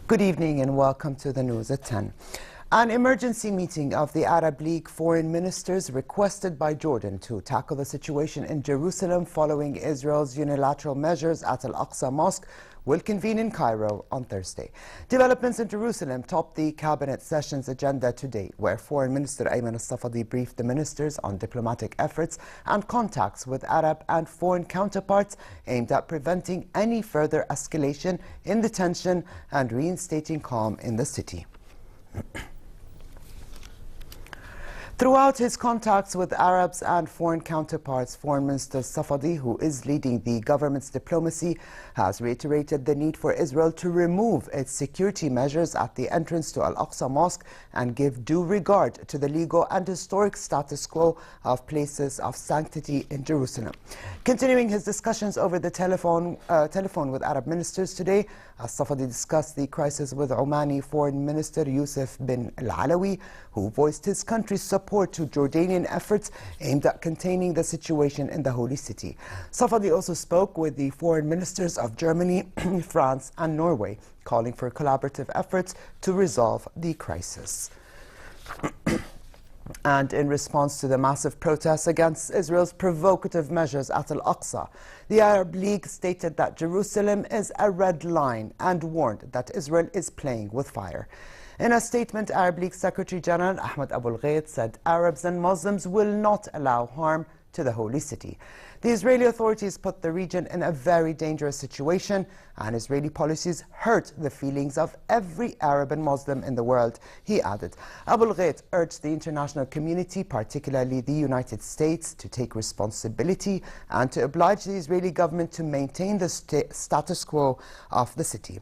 Good evening and welcome to the news at 10. An emergency meeting of the Arab League foreign ministers requested by Jordan to tackle the situation in Jerusalem following Israel's unilateral measures at Al-Aqsa Mosque will convene in Cairo on Thursday. Developments in Jerusalem topped the cabinet session's agenda today, where Foreign Minister Ayman al-Safadi briefed the ministers on diplomatic efforts and contacts with Arab and foreign counterparts aimed at preventing any further escalation in the tension and reinstating calm in the city. Throughout his contacts with Arabs and foreign counterparts, Foreign Minister Safadi, who is leading the government's diplomacy, has reiterated the need for Israel to remove its security measures at the entrance to Al-Aqsa Mosque and give due regard to the legal and historic status quo of places of sanctity in Jerusalem. Continuing his discussions over the telephone with Arab ministers today, Safadi discussed the crisis with Omani Foreign Minister Yusuf bin Al-Alawi, who voiced his country's support to Jordanian efforts aimed at containing the situation in the Holy City. Safadi also spoke with the foreign ministers of Germany, France and Norway, calling for collaborative efforts to resolve the crisis. And in response to the massive protests against Israel's provocative measures at Al-Aqsa, the Arab League stated that Jerusalem is a red line and warned that Israel is playing with fire. In a statement, Arab League Secretary General Ahmed Abul Ghait said Arabs and Muslims will not allow harm to the Holy City. The Israeli authorities put the region in a very dangerous situation, and Israeli policies hurt the feelings of every Arab and Muslim in the world, he added. Abul Ghait urged the international community, particularly the United States, to take responsibility and to oblige the Israeli government to maintain the status quo of the city.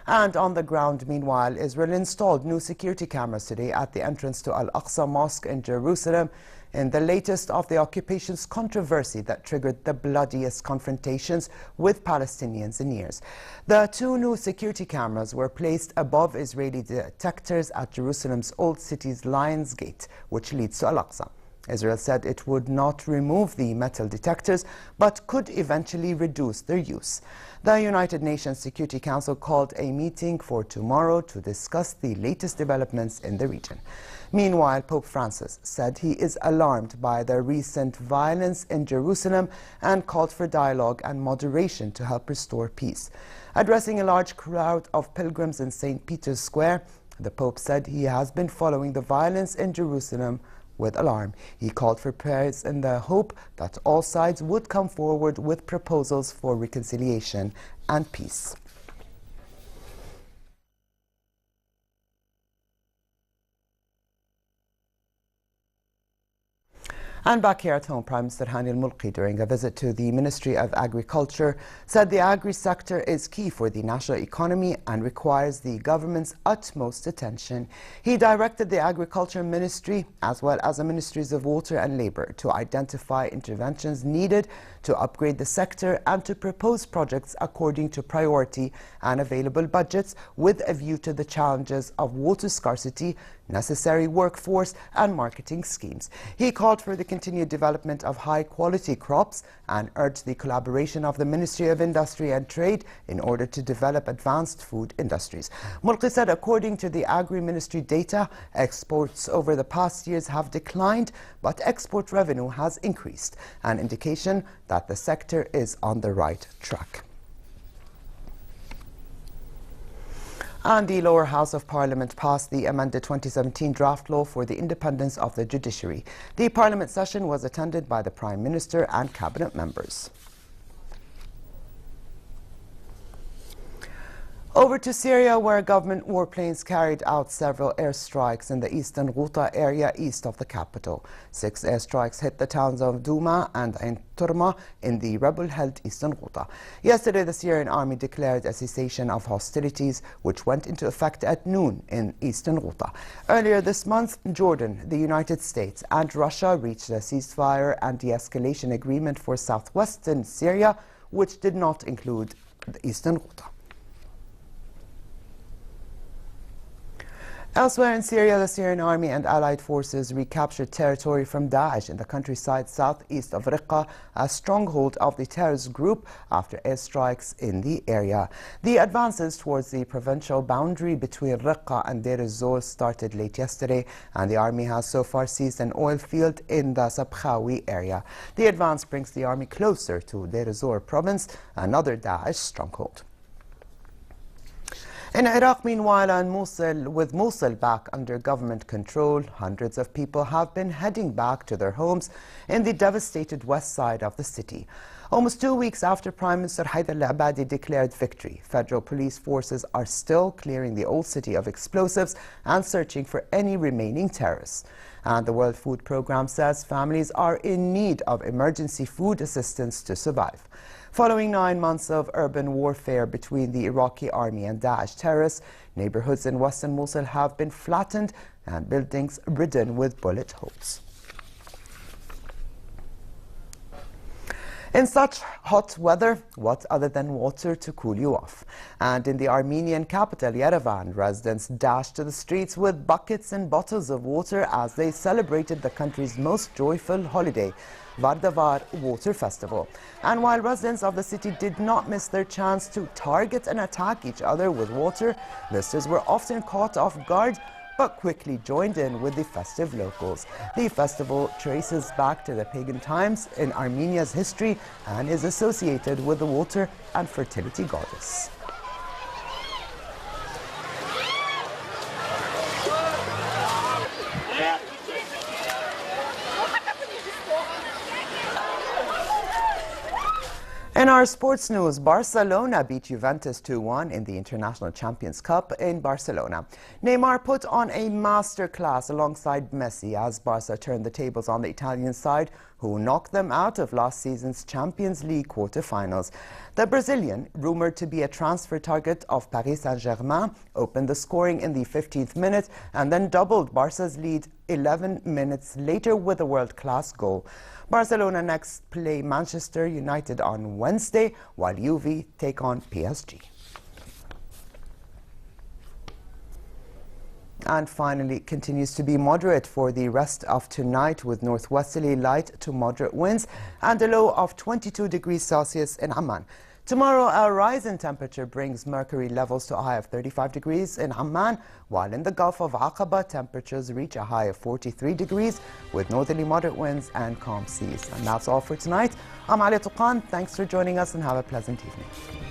And on the ground, meanwhile, Israel installed new security cameras today at the entrance to Al-Aqsa Mosque in Jerusalem, in the latest of the occupation's controversy that triggered the bloodiest confrontations with Palestinians in years. The two new security cameras were placed above Israeli detectors at Jerusalem's Old City's Lion's Gate, which leads to Al-Aqsa. Israel said it would not remove the metal detectors, but could eventually reduce their use. The United Nations Security Council called a meeting for tomorrow to discuss the latest developments in the region. Meanwhile, Pope Francis said he is alarmed by the recent violence in Jerusalem and called for dialogue and moderation to help restore peace. Addressing a large crowd of pilgrims in St. Peter's Square, the Pope said he has been following the violence in Jerusalem with alarm. He called for prayers in the hope that all sides would come forward with proposals for reconciliation and peace. And back here at home, Prime Minister Hani al-Mulki, during a visit to the Ministry of Agriculture, said the agri-sector is key for the national economy and requires the government's utmost attention. He directed the Agriculture Ministry, as well as the Ministries of Water and Labour, to identify interventions needed to upgrade the sector and to propose projects according to priority and available budgets with a view to the challenges of water scarcity, necessary workforce and marketing schemes. He called for the continued development of high-quality crops and urged the collaboration of the Ministry of Industry and Trade in order to develop advanced food industries. Mulki said according to the Agri-Ministry data, exports over the past years have declined, but export revenue has increased, an indication that the sector is on the right track. And the lower house of Parliament passed the amended 2017 draft law for the independence of the judiciary. The Parliament session was attended by the Prime Minister and Cabinet members. Over to Syria, where government warplanes carried out several airstrikes in the eastern Ghouta area east of the capital. 6 airstrikes hit the towns of Douma and Ain Turma in the rebel-held eastern Ghouta. Yesterday, the Syrian army declared a cessation of hostilities, which went into effect at noon in eastern Ghouta. Earlier this month, Jordan, the United States and Russia reached a ceasefire and de-escalation agreement for southwestern Syria, which did not include the eastern Ghouta. Elsewhere in Syria, the Syrian army and allied forces recaptured territory from Daesh in the countryside southeast of Raqqa, a stronghold of the terrorist group, after airstrikes in the area. The advances towards the provincial boundary between Raqqa and Deir ez-Zor started late yesterday, and the army has so far seized an oil field in the Sabkhawi area. The advance brings the army closer to Deir ez-Zor province, another Daesh stronghold. In Iraq, meanwhile, and with Mosul back under government control, hundreds of people have been heading back to their homes in the devastated west side of the city. Almost 2 weeks after Prime Minister Haider al-Abadi declared victory, federal police forces are still clearing the old city of explosives and searching for any remaining terrorists. And the World Food Programme says families are in need of emergency food assistance to survive. Following 9 months of urban warfare between the Iraqi army and Daesh terrorists, neighborhoods in western Mosul have been flattened and buildings ridden with bullet holes. In such hot weather, what other than water to cool you off? And in the Armenian capital, Yerevan, residents dashed to the streets with buckets and bottles of water as they celebrated the country's most joyful holiday, Vardavar Water Festival. And while residents of the city did not miss their chance to target and attack each other with water, visitors were often caught off guard but quickly joined in with the festive locals. The festival traces back to the pagan times in Armenia's history and is associated with the water and fertility goddess. In our sports news, Barcelona beat Juventus 2-1 in the International Champions Cup in Barcelona. Neymar put on a masterclass alongside Messi as Barca turned the tables on the Italian side, who knocked them out of last season's Champions League quarter-finals. The Brazilian, rumoured to be a transfer target of Paris Saint-Germain, opened the scoring in the 15th minute and then doubled Barca's lead 11 minutes later with a world-class goal. Barcelona next play Manchester United on Wednesday, while Juve take on PSG. And finally, continues to be moderate for the rest of tonight, with northwesterly light to moderate winds and a low of 22 degrees Celsius in Amman. Tomorrow, a rise in temperature brings mercury levels to a high of 35 degrees in Amman, while in the Gulf of Aqaba, temperatures reach a high of 43 degrees with northerly moderate winds and calm seas. And that's all for tonight. I'm Ali Tuqan. Thanks for joining us and have a pleasant evening.